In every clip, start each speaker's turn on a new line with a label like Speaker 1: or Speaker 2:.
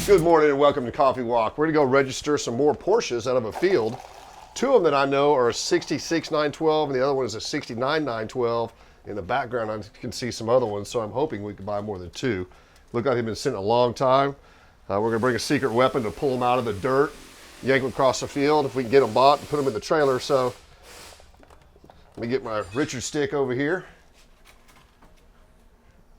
Speaker 1: Good morning and welcome to Coffee Walk. We're going to go register some more Porsches out of a field. Two of them that I know are a 66 912 and the other one is a 69 912. In the background I can see some other ones, so I'm hoping we can buy more than two. Look like they've been sitting a long time. We're going to bring a secret weapon to pull them out of the dirt, yank them across the field if we can get them bought and put them in the trailer. So let me get my Richard stick over here.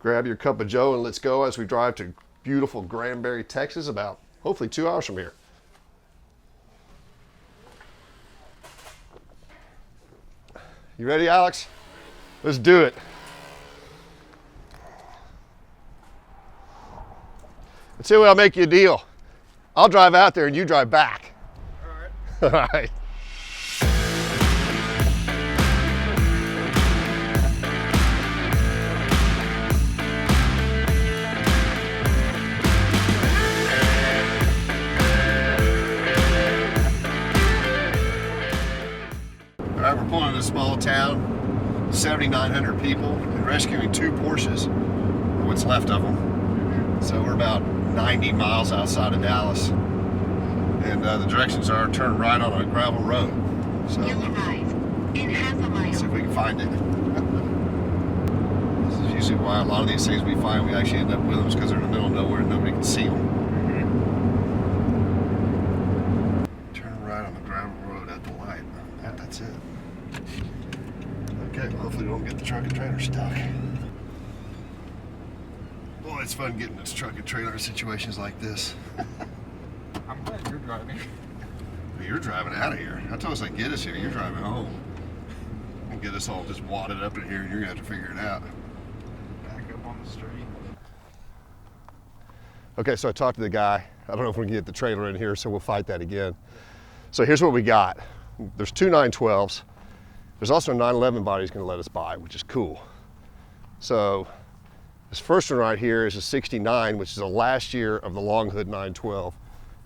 Speaker 1: Grab your cup of joe and let's go as we drive to beautiful Granbury, Texas, about hopefully 2 hours from here. You ready, Alex? Let's do it. Let's see what, I'll make you a deal. I'll drive out there and you drive back. All right. All right. We're pulling in a small town, 7,900 people, and rescuing two Porsches, or what's left of them. So we're about 90 miles outside of Dallas, and the directions are turn right on a gravel road. So
Speaker 2: you'll arrive in half a mile.
Speaker 1: Let's see if we can find it. This is usually why a lot of these things we find, we actually end up with them, because they're in the middle of nowhere and nobody can see them. Turn right on the gravel road at the light. That's it. Okay, well, hopefully we don't get the truck and trailer stuck. Boy, it's fun getting this truck and trailer in situations like this.
Speaker 3: I'm glad you're driving.
Speaker 1: You're driving out of here. I told us I'd get us here. You're driving home. And get us all just wadded up in here and you're going to have to figure it out.
Speaker 3: Back up on the street.
Speaker 1: Okay, so I talked to the guy. I don't know if we can get the trailer in here, so we'll fight that again. So here's what we got. There's two 912s. There's also a 911 body he's going to let us buy, which is cool. So this first one right here is a 69, which is the last year of the long hood 912.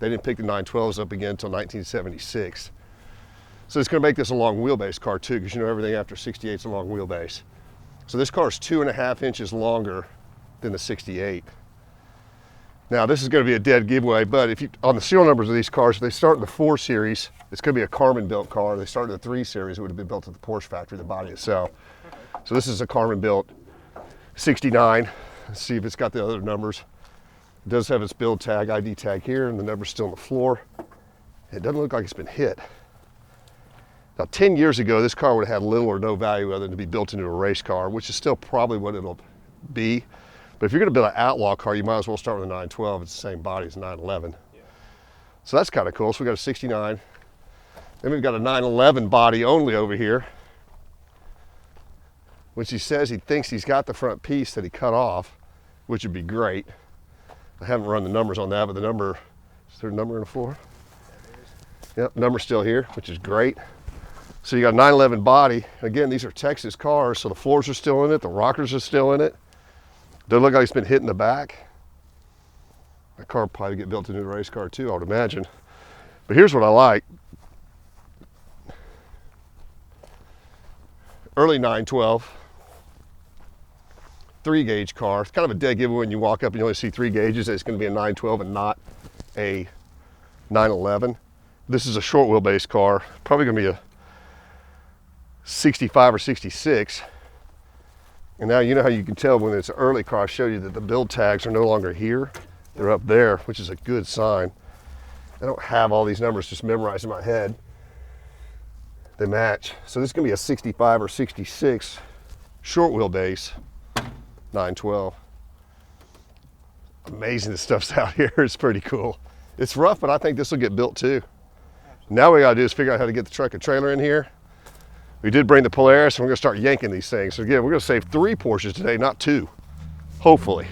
Speaker 1: They didn't pick the 912s up again until 1976. So it's going to make this a long wheelbase car too, because you know everything after 68 is a long wheelbase. So this car is 2.5 inches longer than the 68. Now this is going to be a dead giveaway, but if you on the serial numbers of these cars, if they start in the 4 series, it's going to be a Carman built car. If they start in the 3 series, it would have been built at the Porsche factory, the body itself. So this is a Carman built 69. Let's see if it's got the other numbers. It does have its build tag, ID tag here, and the number's still on the floor. It doesn't look like it's been hit. Now 10 years ago, this car would have had little or no value other than to be built into a race car, which is still probably what it'll be. But if you're going to build an outlaw car, you might as well start with a 912. It's the same body as a 911. Yeah. So that's kind of cool. So we got a 69. Then we've got a 911 body only over here, which he says he thinks he's got the front piece that he cut off, which would be great. I haven't run the numbers on that, but the number, is there a number in the floor? Yep, number's still here, which is great. So you got a 911 body. Again, these are Texas cars, so the floors are still in it, the rockers are still in it. Doesn't look like it's been hit in the back. That car will probably get built into a race car too, I would imagine. But here's what I like. Early 912, 3-gauge car. It's kind of a dead giveaway when you walk up and you only see 3 gauges. It's going to be a 912 and not a 911. This is a short wheelbase car. Probably going to be a 65 or 66. And now you know how you can tell when it's an early car. I showed you that the build tags are no longer here. They're up there, which is a good sign. I don't have all these numbers just memorized in my head. They match. So this is going to be a 65 or 66 short wheelbase 912. Amazing the stuff's out here. It's pretty cool. It's rough, but I think this will get built too. Now what we got to do is figure out how to get the truck and trailer in here. We did bring the Polaris, and we're going to start yanking these things. So again, we're going to save 3 Porsches today, not 2, hopefully.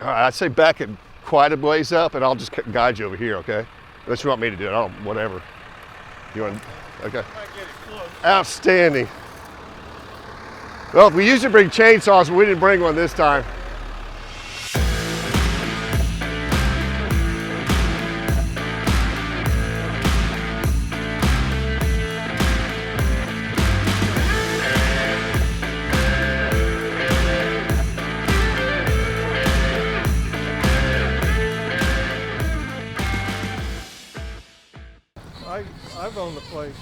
Speaker 1: All right, I'd say back it quite a ways up, and I'll just guide you over here, okay? Unless you want me to do it, I don't, whatever. You want, okay. Outstanding. Well, we usually bring chainsaws, but we didn't bring one this time.
Speaker 4: I've owned the place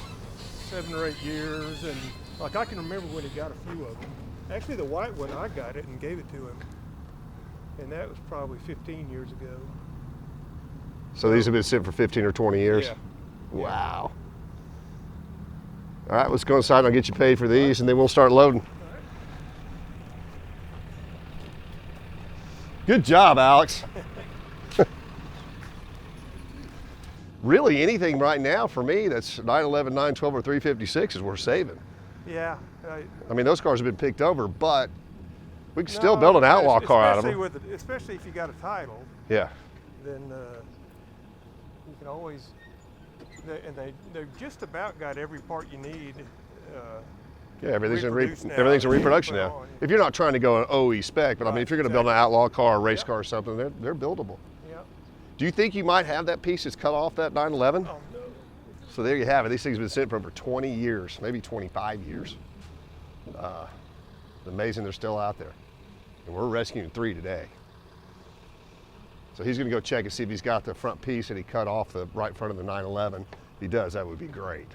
Speaker 4: 7 or 8 years, and like I can remember when he got a few of them. Actually, the white one, I got it and gave it to him, and that was probably 15 years ago.
Speaker 1: So these have been sitting for 15 or 20 years?
Speaker 4: Yeah.
Speaker 1: Wow. All right, let's go inside and I'll get you paid for these, and then we'll start loading. Good job, Alex. Really, anything right now for me that's 911, 912, or 356 is worth saving.
Speaker 4: Yeah.
Speaker 1: I mean, those cars have been picked over, but we can still build an outlaw car out of them.
Speaker 4: Especially if you got a title,
Speaker 1: Yeah.
Speaker 4: then you can always, they've just about got every part you need.
Speaker 1: Yeah, everything's
Speaker 4: Reproduced
Speaker 1: in
Speaker 4: now.
Speaker 1: everything's in reproduction
Speaker 4: Put
Speaker 1: now.
Speaker 4: on.
Speaker 1: If you're not trying to go an OE spec, but I mean, if you're going to build an outlaw car, a race car, or something, they're buildable.
Speaker 4: Yeah.
Speaker 1: Do you think you might have that piece that's cut off that 911?
Speaker 4: Oh, no.
Speaker 1: So there you have it. These things have been sitting for over 20 years, maybe 25 years. It's amazing they're still out there. And we're rescuing 3 today. So he's going to go check and see if he's got the front piece that he cut off the right front of the 911. If he does, that would be great.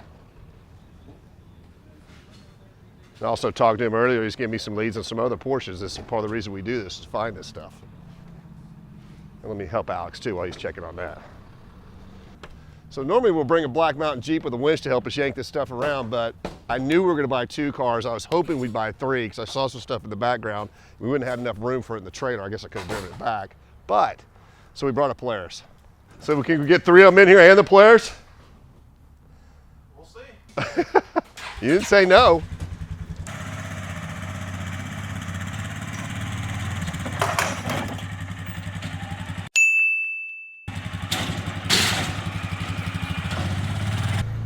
Speaker 1: I also talked to him earlier. He's giving me some leads on some other Porsches. This is part of the reason we do this, is find this stuff. And let me help Alex too while he's checking on that. So normally we'll bring a Black Mountain Jeep with a winch to help us yank this stuff around, but I knew we were going to buy 2 cars. I was hoping we'd buy 3 because I saw some stuff in the background. We wouldn't have enough room for it in the trailer. I guess I could have driven it back. But, so we brought a Polaris. So we can get 3 of them in here and the Polaris?
Speaker 3: We'll see.
Speaker 1: You didn't say no.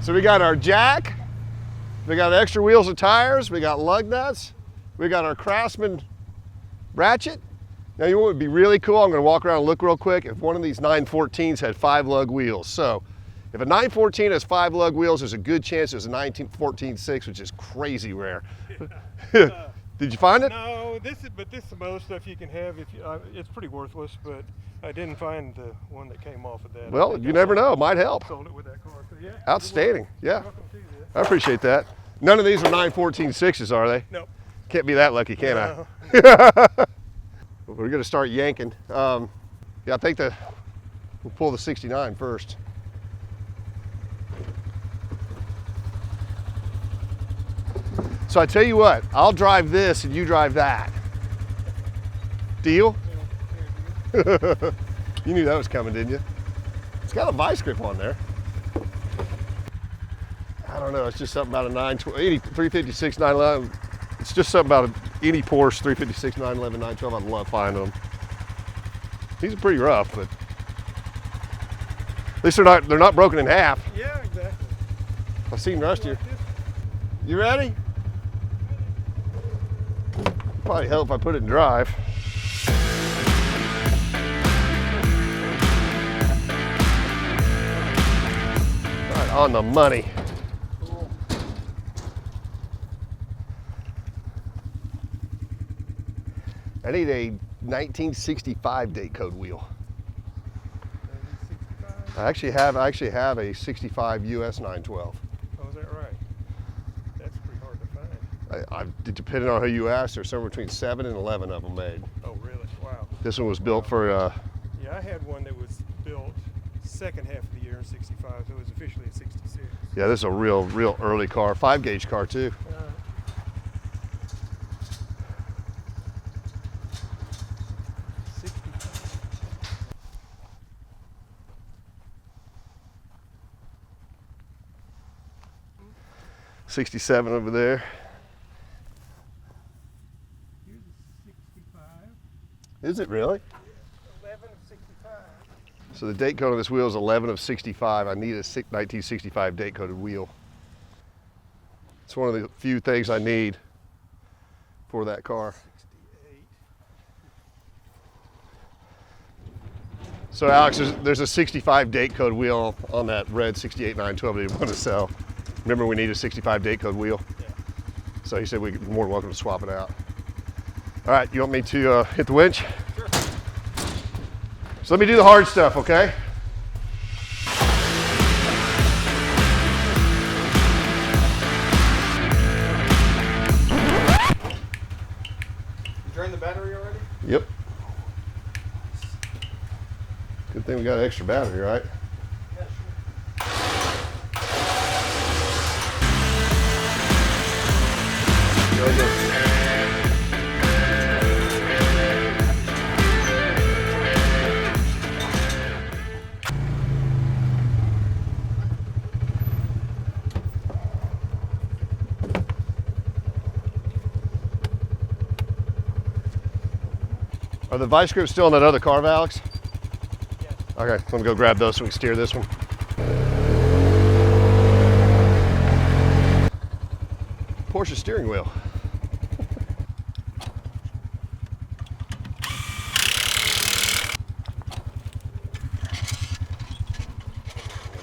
Speaker 1: So we got our jack, we got extra wheels and tires, we got lug nuts, we got our Craftsman ratchet. Now you know what would be really cool? I'm gonna walk around and look real quick if one of these 914s had 5 lug wheels. So if a 914 has 5 lug wheels, there's a good chance there's a 914-6, which is crazy rare. Did you find it?
Speaker 4: No, this is some other stuff you can have. If you, it's pretty worthless, but I didn't find the one that came off of that.
Speaker 1: Well, you never know, it might help.
Speaker 4: Sold it with that car. So yeah.
Speaker 1: Outstanding, yeah.
Speaker 4: Welcome to this.
Speaker 1: I appreciate that. None of these are 914-6s, are they?
Speaker 4: Nope.
Speaker 1: Can't be that lucky, can
Speaker 4: No.
Speaker 1: I? We're gonna start yanking. Yeah, I think we'll pull the 69 first. So I tell you what, I'll drive this and you drive that. Deal? You knew that was coming, didn't you? It's got a vice grip on there. I don't know, it's just something about a 356 911. It's just something about any Porsche 356 911 912. I love finding them. These are pretty rough, but at least they're not broken in half.
Speaker 4: Yeah, exactly.
Speaker 1: I've seen rust here. You ready? Probably help if I put it in drive. All right, on the money.
Speaker 4: Cool.
Speaker 1: I need a 1965 date code wheel.
Speaker 4: 65.
Speaker 1: I actually have a 65 US 912.
Speaker 4: Oh, is that right? That's pretty hard to find.
Speaker 1: Depending on who you ask, there's somewhere between 7 and 11 of them made.
Speaker 4: Oh, really? Wow.
Speaker 1: This one was built for,
Speaker 4: Yeah, I had one that was built second half of the year in 65, so it was officially a 66.
Speaker 1: yeah, this is a real early car, 5-gauge car too. 67 over there.
Speaker 4: Here's a 65.
Speaker 1: Is it really?
Speaker 4: 11 of 65.
Speaker 1: So the date code on this wheel is 11 of 65. I need a 1965 date coded wheel. It's one of the few things I need for that car.
Speaker 4: 68.
Speaker 1: So Alex, there's a 65 date code wheel on that red 68 912 that you want to sell. Remember, we need a 65 date code wheel.
Speaker 4: Yeah.
Speaker 1: So he said we're more than welcome to swap it out. All right, you want me to hit the winch?
Speaker 4: Sure.
Speaker 1: So let me do the hard stuff, okay? think we got an extra battery, right? Are the vice grips still on that other car, Alex?
Speaker 4: Yes.
Speaker 1: Okay, let me go grab those so we can steer this one. Porsche steering wheel.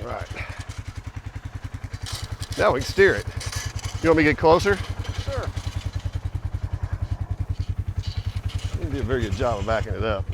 Speaker 1: All right. Now we can steer it. You want me to get closer?
Speaker 4: Sure.
Speaker 1: You did a very good job of backing it up.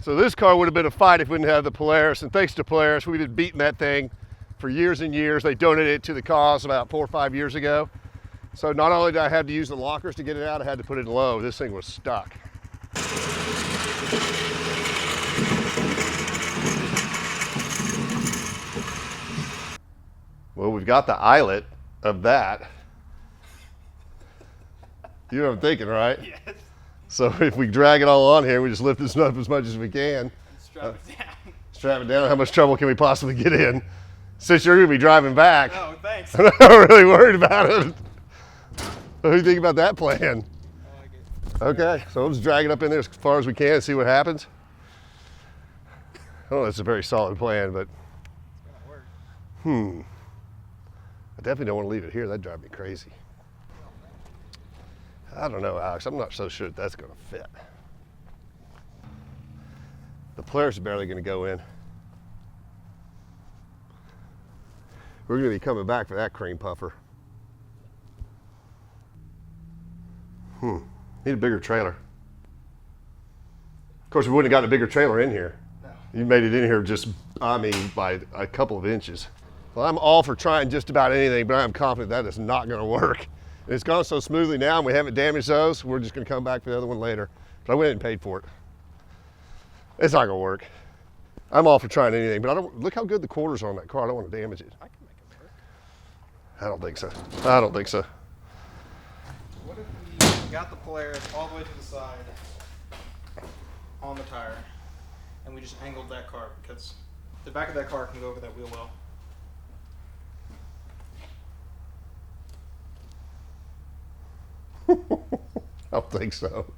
Speaker 1: So this car would have been a fight if we didn't have the Polaris, and thanks to Polaris, we've been beating that thing for years and years. They donated it to the cause about 4 or 5 years ago. So not only did I have to use the lockers to get it out, I had to put it in low. This thing was stuck. Well, we've got the eyelet of that. You know what I'm thinking, right?
Speaker 3: Yes.
Speaker 1: So if we drag it all on here, we just lift this up as much as we can.
Speaker 3: Strap it down.
Speaker 1: Strap it down. How much trouble can we possibly get in? Since you're going to be driving back,
Speaker 3: Oh, thanks.
Speaker 1: I'm not really worried about it. What do you think about that plan?
Speaker 3: I like it.
Speaker 1: Okay, so we'll just drag it up in there as far as we can and see what happens. Oh, that's a very solid plan, but
Speaker 3: It's gonna work.
Speaker 1: I definitely don't want to leave it here. That'd drive me crazy. I don't know, Alex. I'm not so sure that's going to fit. The Polaris is barely going to go in. We're going to be coming back for that cream puffer. Need a bigger trailer. Of course, we wouldn't have gotten a bigger trailer in here.
Speaker 3: No.
Speaker 1: You made it in here just, I mean, by a couple of inches. Well, I'm all for trying just about anything, but I'm confident that is not going to work. And it's gone so smoothly now, and we haven't damaged those. We're just going to come back for the other one later. But I went and paid for it. It's not going to work. I'm all for trying anything, but I don't. Look how good the quarters are on that car. I don't want to damage it.
Speaker 3: I can make it work.
Speaker 1: I don't think so. I don't think so.
Speaker 3: What if we got the Polaris all the way to the side on the tire, and we just angled that car, because the back of that car can go over that wheel well.
Speaker 1: I don't think so.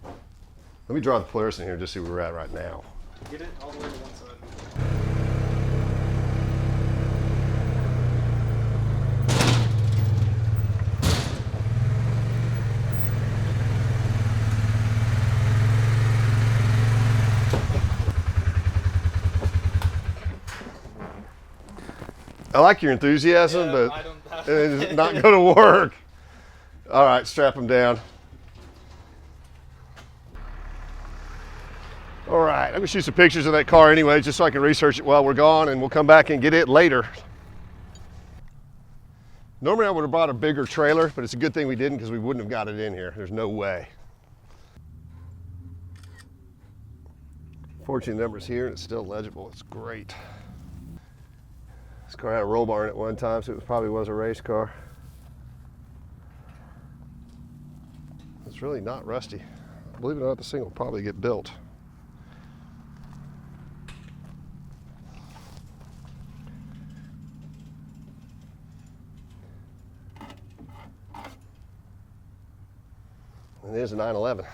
Speaker 1: Let me draw the Polaris in here and just see where we're at right now.
Speaker 3: Get it all the way to one side.
Speaker 1: I like your enthusiasm,
Speaker 3: Yeah,
Speaker 1: but
Speaker 3: I don't have
Speaker 1: it's not going to work. All right, strap them down. All right, I'm going to shoot some pictures of that car anyway, just so I can research it while we're gone, and we'll come back and get it later. Normally I would have brought a bigger trailer, but it's a good thing we didn't because we wouldn't have got it in here. There's no way. Fortunately, the number's here and it's still legible. It's great. This car had a roll bar in it one time, so it probably was a race car. It's really not rusty. Believe it or not, this thing will probably get built. And it is a 911.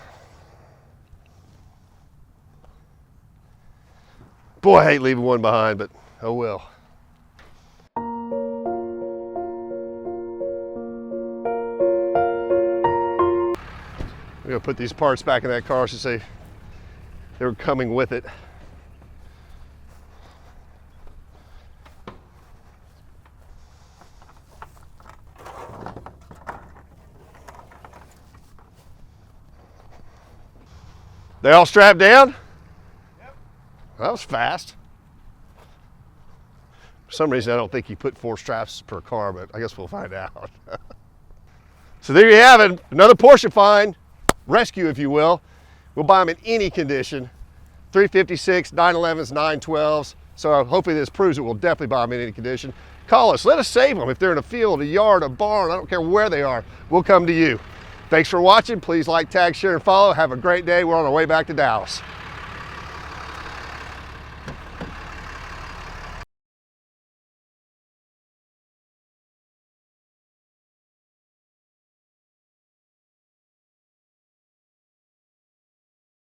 Speaker 1: Boy, I hate leaving one behind, but oh well. We're gonna put these parts back in that car to say they were coming with it. They all strapped down? Yep. That was fast. For some reason, I don't think you put 4 straps per car, but I guess we'll find out. So there you have it, another Porsche find, rescue if you will. We'll buy them in any condition, 356, 911s, 912s. So hopefully this proves it, we'll definitely buy them in any condition. Call us, let us save them. If they're in a field, a yard, a barn, I don't care where they are, we'll come to you. Thanks for watching. Please like, tag, share, and follow. Have a great day. We're on our way back to Dallas.